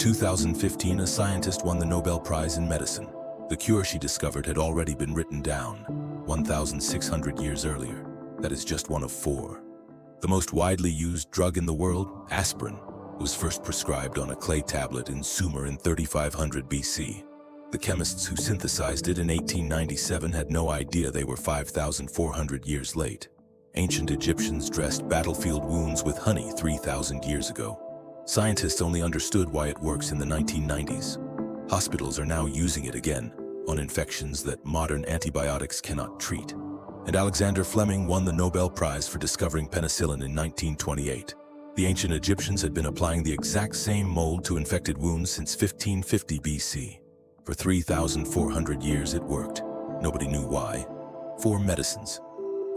2015, a scientist won the Nobel Prize in medicine. The cure she discovered had already been written down 1,600 years earlier. That is just one of four. The most widely used drug in the world, aspirin, was first prescribed on a clay tablet in Sumer in 3500 BC. The chemists who synthesized it in 1897 had no idea they were 5,400 years late. Ancient Egyptians dressed battlefield wounds with honey 3,000 years ago. Scientists only understood why it works in the 1990s. Hospitals are now using it again on infections that modern antibiotics cannot treat. And Alexander Fleming won the Nobel Prize for discovering penicillin in 1928. The ancient Egyptians had been applying the exact same mold to infected wounds since 1550 BC. For 3,400 years it worked. Nobody knew why. 4 medicines.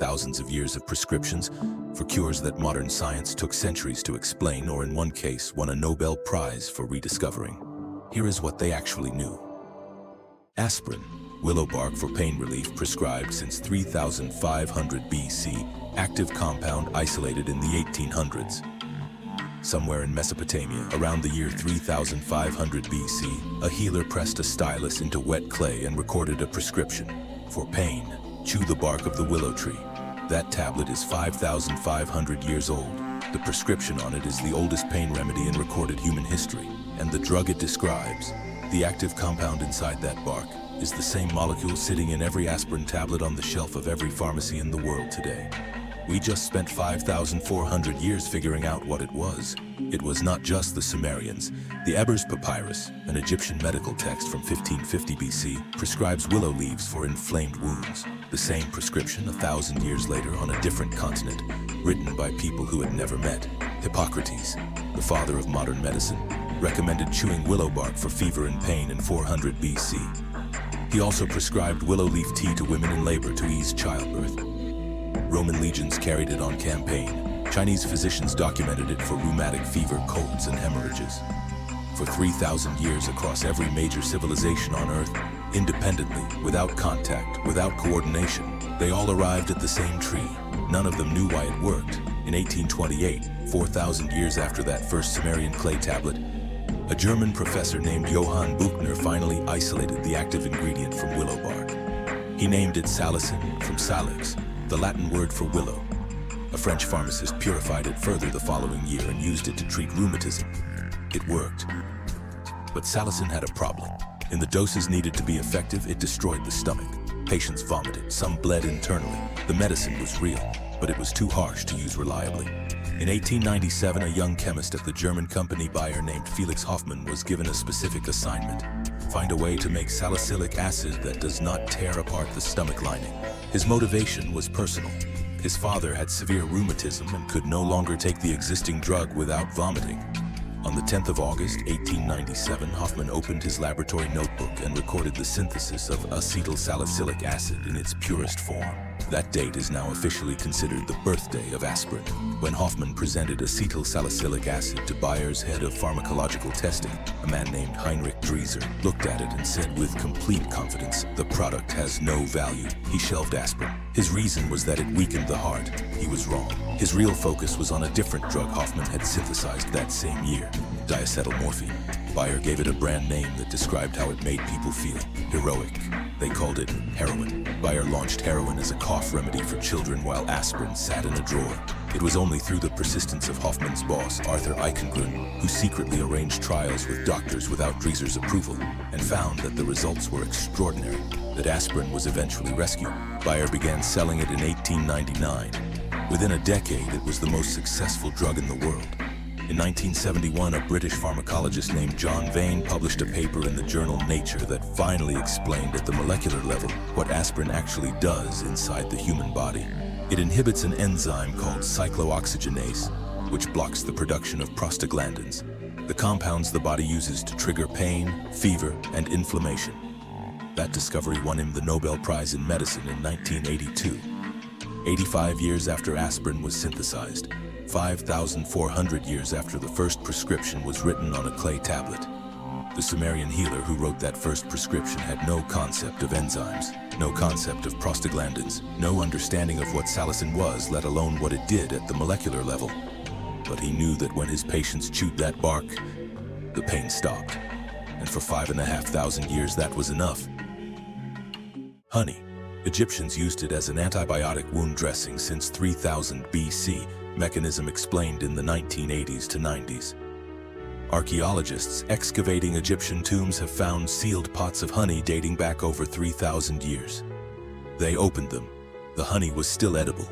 Thousands of years of prescriptions for cures that modern science took centuries to explain, or in one case won a Nobel Prize for rediscovering. Here is what they actually knew. Aspirin, willow bark for pain relief, prescribed since 3,500 BC, active compound isolated in the 1800s. Somewhere in Mesopotamia, around the year 3,500 BC, a healer pressed a stylus into wet clay and recorded a prescription. For pain, chew the bark of the willow tree. That tablet is 5,500 years old. The prescription on it is the oldest pain remedy in recorded human history. And the drug it describes, the active compound inside that bark, is the same molecule sitting in every aspirin tablet on the shelf of every pharmacy in the world today. We just spent 5,400 years figuring out what it was. It was not just the Sumerians. The Ebers Papyrus, an Egyptian medical text from 1550 BC, prescribes willow leaves for inflamed wounds. The same prescription 1,000 years later on a different continent, written by people who had never met. Hippocrates, the father of modern medicine, recommended chewing willow bark for fever and pain in 400 BC. He also prescribed willow leaf tea to women in labor to ease childbirth. Roman legions carried it on campaign. Chinese physicians documented it for rheumatic fever, colds, and hemorrhages. For 3,000 years across every major civilization on Earth, independently, without contact, without coordination, they all arrived at the same tree. None of them knew why it worked. In 1828, 4,000 years after that first Sumerian clay tablet, a German professor named Johann Buchner finally isolated the active ingredient from willow bark. He named it salicin, from salix, the Latin word for willow. A French pharmacist purified it further the following year and used it to treat rheumatism. It worked. But salicin had a problem. In the doses needed to be effective, it destroyed the stomach. Patients vomited, some bled internally. The medicine was real, but it was too harsh to use reliably. In 1897, a young chemist at the German company Bayer named Felix Hoffmann was given a specific assignment: find a way to make salicylic acid that does not tear apart the stomach lining. His motivation was personal. His father had severe rheumatism and could no longer take the existing drug without vomiting. On the 10th of August, 1897, Hoffmann opened his laboratory notebook and recorded the synthesis of acetylsalicylic acid in its purest form. That date is now officially considered the birthday of aspirin. When Hoffmann presented acetylsalicylic acid to Bayer's head of pharmacological testing, a man named Heinrich Drieser looked at it and said with complete confidence, "The product has no value." He shelved aspirin. His reason was that it weakened the heart. He was wrong. His real focus was on a different drug Hoffmann had synthesized that same year, diacetylmorphine. Bayer gave it a brand name that described how it made people feel: heroic. They called it heroin. Bayer launched heroin as a cough remedy for children while aspirin sat in a drawer. It was only through the persistence of Hoffmann's boss, Arthur Eichengrun, who secretly arranged trials with doctors without Drieser's approval and found that the results were extraordinary, that aspirin was eventually rescued. Bayer began selling it in 1899. Within a decade, it was the most successful drug in the world. In 1971, a British pharmacologist named John Vane published a paper in the journal Nature that finally explained at the molecular level what aspirin actually does inside the human body. It inhibits an enzyme called cyclooxygenase, which blocks the production of prostaglandins, the compounds the body uses to trigger pain, fever, and inflammation. That discovery won him the Nobel Prize in Medicine in 1982. 85 years after aspirin was synthesized, 5,400 years after the first prescription was written on a clay tablet. The Sumerian healer who wrote that first prescription had no concept of enzymes, no concept of prostaglandins, no understanding of what salicin was, let alone what it did at the molecular level. But he knew that when his patients chewed that bark, the pain stopped. And for 5,500 years, that was enough. Honey. Egyptians used it as an antibiotic wound dressing since 3000 BC, mechanism explained in the 1980s to 90s. Archaeologists excavating Egyptian tombs have found sealed pots of honey dating back over 3,000 years. They opened them. The honey was still edible.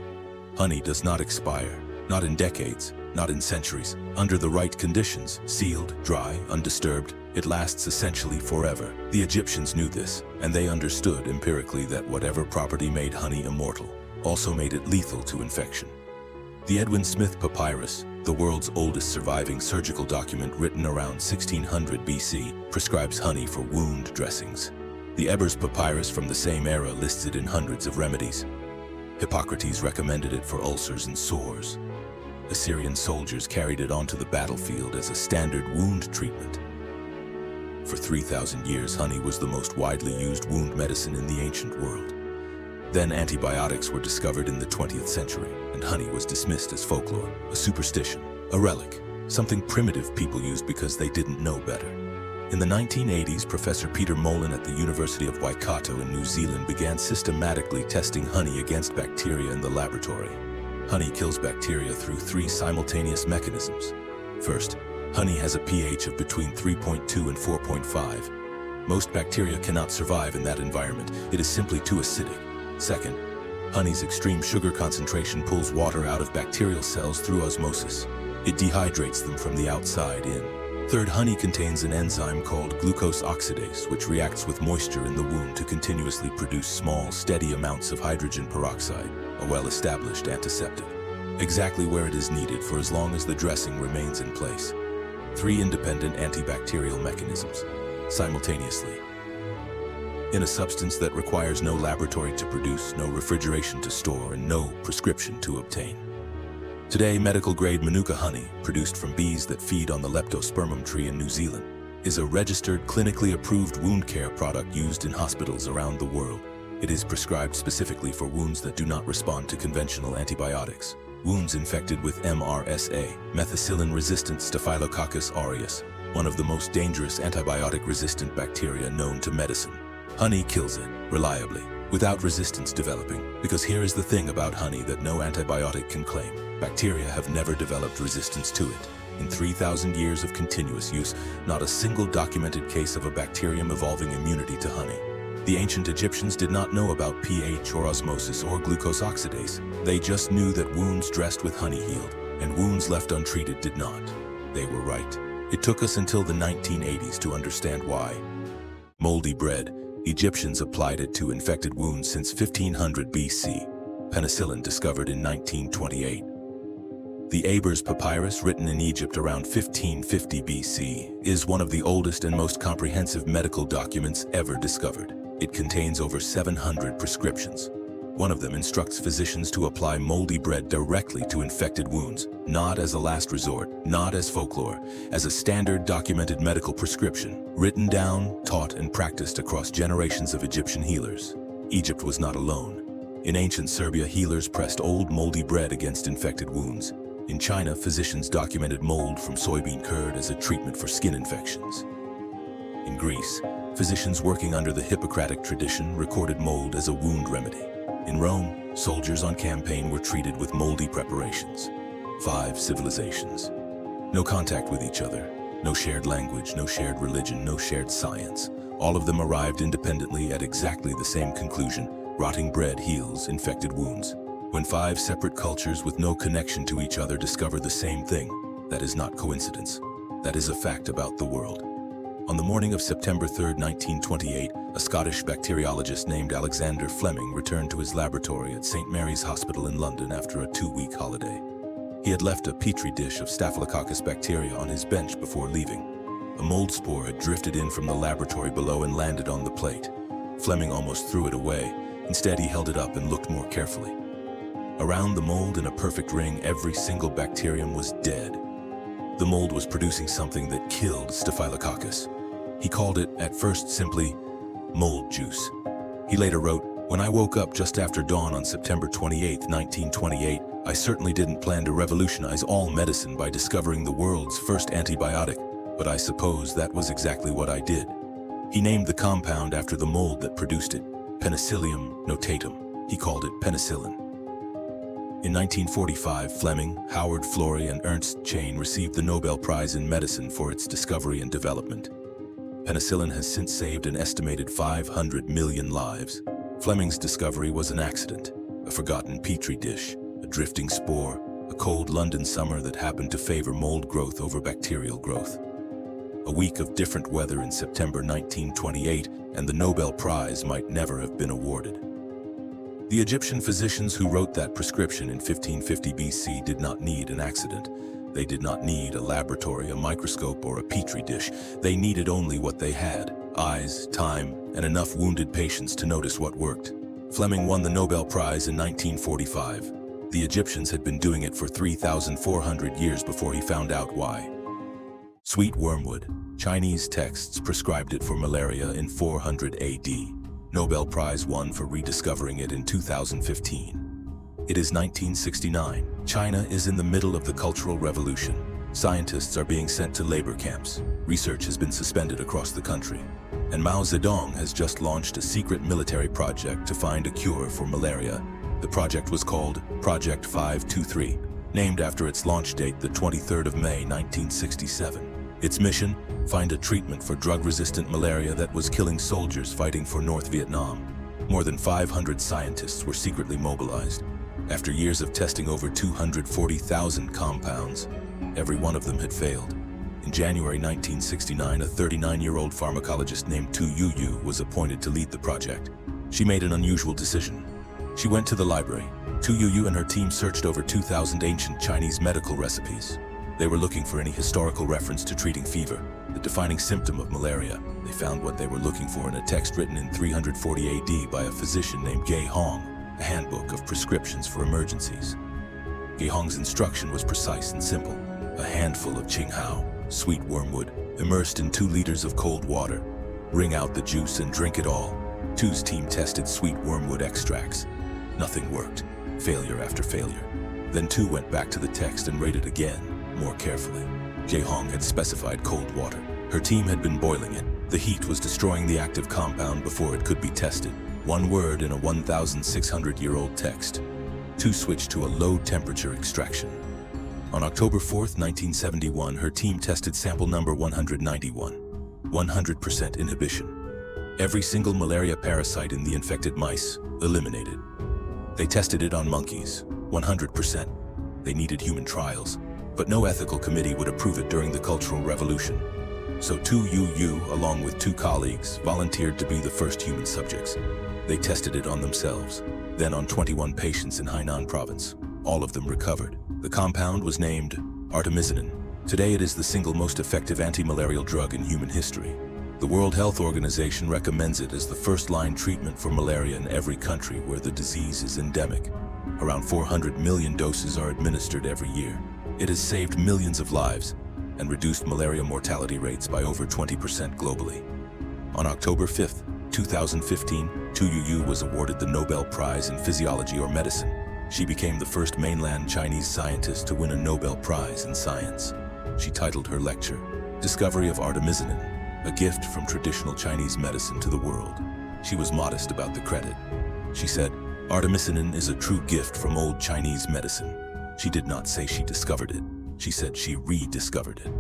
Honey does not expire, not in decades, not in centuries. Under the right conditions, sealed, dry, undisturbed, it lasts essentially forever. The Egyptians knew this, and they understood empirically that whatever property made honey immortal also made it lethal to infection. The Edwin Smith Papyrus, the world's oldest surviving surgical document written around 1600 BC, prescribes honey for wound dressings. The Ebers Papyrus from the same era lists it in hundreds of remedies. Hippocrates recommended it for ulcers and sores. Assyrian soldiers carried it onto the battlefield as a standard wound treatment. For 3,000 years, honey was the most widely used wound medicine in the ancient world. Then antibiotics were discovered in the 20th century, and honey was dismissed as folklore, a superstition, a relic, something primitive people used because they didn't know better. In the 1980s, Professor Peter Molan at the University of Waikato in New Zealand began systematically testing honey against bacteria in the laboratory. Honey kills bacteria through 3 simultaneous mechanisms. First, honey has a pH of between 3.2 and 4.5. Most bacteria cannot survive in that environment. It is simply too acidic. Second, honey's extreme sugar concentration pulls water out of bacterial cells through osmosis. It dehydrates them from the outside in. Third, honey contains an enzyme called glucose oxidase, which reacts with moisture in the wound to continuously produce small, steady amounts of hydrogen peroxide, a well-established antiseptic, exactly where it is needed for as long as the dressing remains in place. 3 independent antibacterial mechanisms, simultaneously. In a substance that requires no laboratory to produce, no refrigeration to store, and no prescription to obtain. Today, medical-grade Manuka honey, produced from bees that feed on the leptospermum tree in New Zealand, is a registered, clinically approved wound care product used in hospitals around the world. It is prescribed specifically for wounds that do not respond to conventional antibiotics. Wounds infected with MRSA, methicillin-resistant Staphylococcus aureus, one of the most dangerous antibiotic-resistant bacteria known to medicine. Honey kills it, reliably, without resistance developing, because here is the thing about honey that no antibiotic can claim. Bacteria have never developed resistance to it. In 3,000 years of continuous use, not a single documented case of a bacterium evolving immunity to honey. The ancient Egyptians did not know about pH or osmosis or glucose oxidase. They just knew that wounds dressed with honey healed, and wounds left untreated did not. They were right. It took us until the 1980s to understand why. Moldy bread. Egyptians applied it to infected wounds since 1500 BC. Penicillin discovered in 1928. The Ebers Papyrus, written in Egypt around 1550 BC, is one of the oldest and most comprehensive medical documents ever discovered. It contains over 700 prescriptions. One of them instructs physicians to apply moldy bread directly to infected wounds, not as a last resort, not as folklore, as a standard documented medical prescription, written down, taught, and practiced across generations of Egyptian healers. Egypt was not alone. In ancient Serbia, healers pressed old moldy bread against infected wounds. In China, physicians documented mold from soybean curd as a treatment for skin infections. In Greece, physicians working under the Hippocratic tradition recorded mold as a wound remedy. In Rome, soldiers on campaign were treated with moldy preparations. 5 civilizations. No contact with each other, no shared language, no shared religion, no shared science. All of them arrived independently at exactly the same conclusion: rotting bread heals infected wounds. When 5 separate cultures with no connection to each other discover the same thing, that is not coincidence. That is a fact about the world. On the morning of September 3, 1928, a Scottish bacteriologist named Alexander Fleming returned to his laboratory at St. Mary's Hospital in London after a 2-week holiday. He had left a petri dish of Staphylococcus bacteria on his bench before leaving. A mold spore had drifted in from the laboratory below and landed on the plate. Fleming almost threw it away. Instead, he held it up and looked more carefully. Around the mold in a perfect ring, every single bacterium was dead. The mold was producing something that killed Staphylococcus. He called it, at first, simply mold juice. He later wrote, "When I woke up just after dawn on September 28, 1928, I certainly didn't plan to revolutionize all medicine by discovering the world's first antibiotic, but I suppose that was exactly what I did. He named the compound after the mold that produced it, Penicillium notatum. He called it penicillin. In 1945, Fleming, Howard Florey, and Ernst Chain received the Nobel Prize in Medicine for its discovery and development. Penicillin has since saved an estimated 500 million lives. Fleming's discovery was an accident, a forgotten petri dish, a drifting spore, a cold London summer that happened to favor mold growth over bacterial growth. A week of different weather in September 1928, and the Nobel Prize might never have been awarded. The Egyptian physicians who wrote that prescription in 1550 BC did not need an accident. They did not need a laboratory, a microscope, or a petri dish. They needed only what they had: eyes, time, and enough wounded patients to notice what worked. Fleming won the Nobel Prize in 1945. The Egyptians had been doing it for 3,400 years before he found out why. Sweet wormwood. Chinese texts prescribed it for malaria in 400 AD. Nobel Prize won for rediscovering it in 2015. It is 1969. China is in the middle of the Cultural Revolution. Scientists are being sent to labor camps. Research has been suspended across the country. And Mao Zedong has just launched a secret military project to find a cure for malaria. The project was called Project 523, named after its launch date, the 23rd of May, 1967. Its mission: find a treatment for drug-resistant malaria that was killing soldiers fighting for North Vietnam. More than 500 scientists were secretly mobilized. After years of testing over 240,000 compounds, every one of them had failed. In January 1969, a 39-year-old pharmacologist named Tu Youyou was appointed to lead the project. She made an unusual decision. She went to the library. Tu Youyou and her team searched over 2,000 ancient Chinese medical recipes. They were looking for any historical reference to treating fever, the defining symptom of malaria. They found what they were looking for in a text written in 340 AD by a physician named Ge Hong, a handbook of prescriptions for emergencies. Ge Hong's instruction was precise and simple: a handful of Qinghao, sweet wormwood, immersed in 2 liters of cold water. Wring out the juice and drink it all. Tu's team tested sweet wormwood extracts. Nothing worked. Failure after failure. Then Tu went back to the text and read it again, more carefully. Ge Hong had specified cold water. Her team had been boiling it. The heat was destroying the active compound before it could be tested. One word in a 1,600-year-old text. Tu switched to a low-temperature extraction. On October 4th, 1971, her team tested sample number 191. 100% inhibition. Every single malaria parasite in the infected mice eliminated. They tested it on monkeys. 100%. They needed human trials, but no ethical committee would approve it during the Cultural Revolution. So Tu Youyou, along with 2 colleagues, volunteered to be the first human subjects. They tested it on themselves, then on 21 patients in Hainan province. All of them recovered. The compound was named artemisinin. Today it is the single most effective anti-malarial drug in human history. The World Health Organization recommends it as the first-line treatment for malaria in every country where the disease is endemic. Around 400 million doses are administered every year. It has saved millions of lives and reduced malaria mortality rates by over 20% globally. On October 5th, 2015, Tu Youyou was awarded the Nobel Prize in Physiology or Medicine. She became the first mainland Chinese scientist to win a Nobel Prize in Science. She titled her lecture, "Discovery of Artemisinin, a gift from traditional Chinese medicine to the world." She was modest about the credit. She said, "Artemisinin is a true gift from old Chinese medicine." She did not say she discovered it. She said she rediscovered it.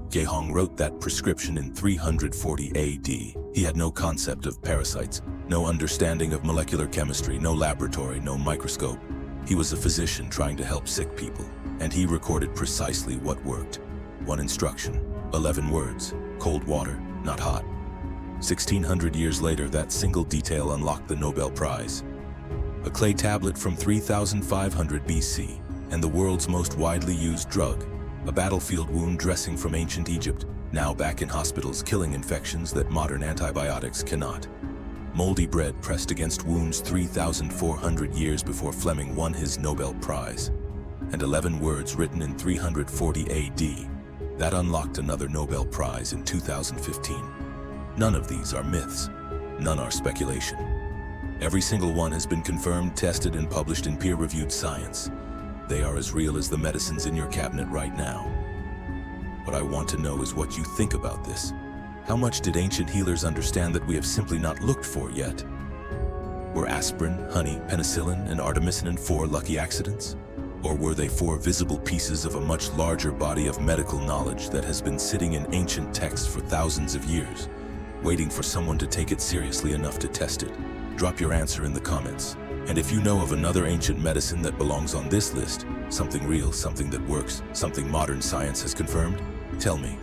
Ge Hong wrote that prescription in 340 AD. He had no concept of parasites, no understanding of molecular chemistry, no laboratory, no microscope. He was a physician trying to help sick people, and he recorded precisely what worked. 1 instruction, 11 words: cold water, not hot. 1,600 years later, that single detail unlocked the Nobel Prize. A clay tablet from 3,500 BC, and the world's most widely used drug, a battlefield wound dressing from ancient Egypt, now back in hospitals killing infections that modern antibiotics cannot. Moldy bread pressed against wounds 3,400 years before Fleming won his Nobel Prize. And 11 words written in 340 AD. That unlocked another Nobel Prize in 2015. None of these are myths. None are speculation. Every single one has been confirmed, tested, and published in peer-reviewed science. They are as real as the medicines in your cabinet right now. What I want to know is what you think about this. How much did ancient healers understand that we have simply not looked for yet? Were aspirin, honey, penicillin, and artemisinin 4 lucky accidents? Or were they 4 visible pieces of a much larger body of medical knowledge that has been sitting in ancient texts for thousands of years, waiting for someone to take it seriously enough to test it? Drop your answer in the comments. And if you know of another ancient medicine that belongs on this list, something real, something that works, something modern science has confirmed, tell me.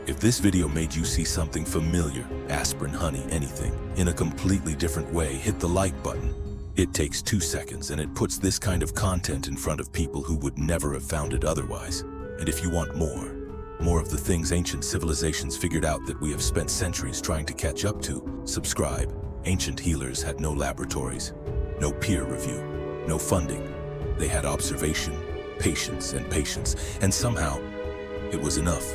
If this video made you see something familiar, aspirin, honey, anything, in a completely different way, hit the like button. It takes 2 seconds and it puts this kind of content in front of people who would never have found it otherwise. And if you want more of the things ancient civilizations figured out that we have spent centuries trying to catch up to, subscribe. Ancient healers had no laboratories, no peer review, no funding. They had observation, patience, and somehow it was enough.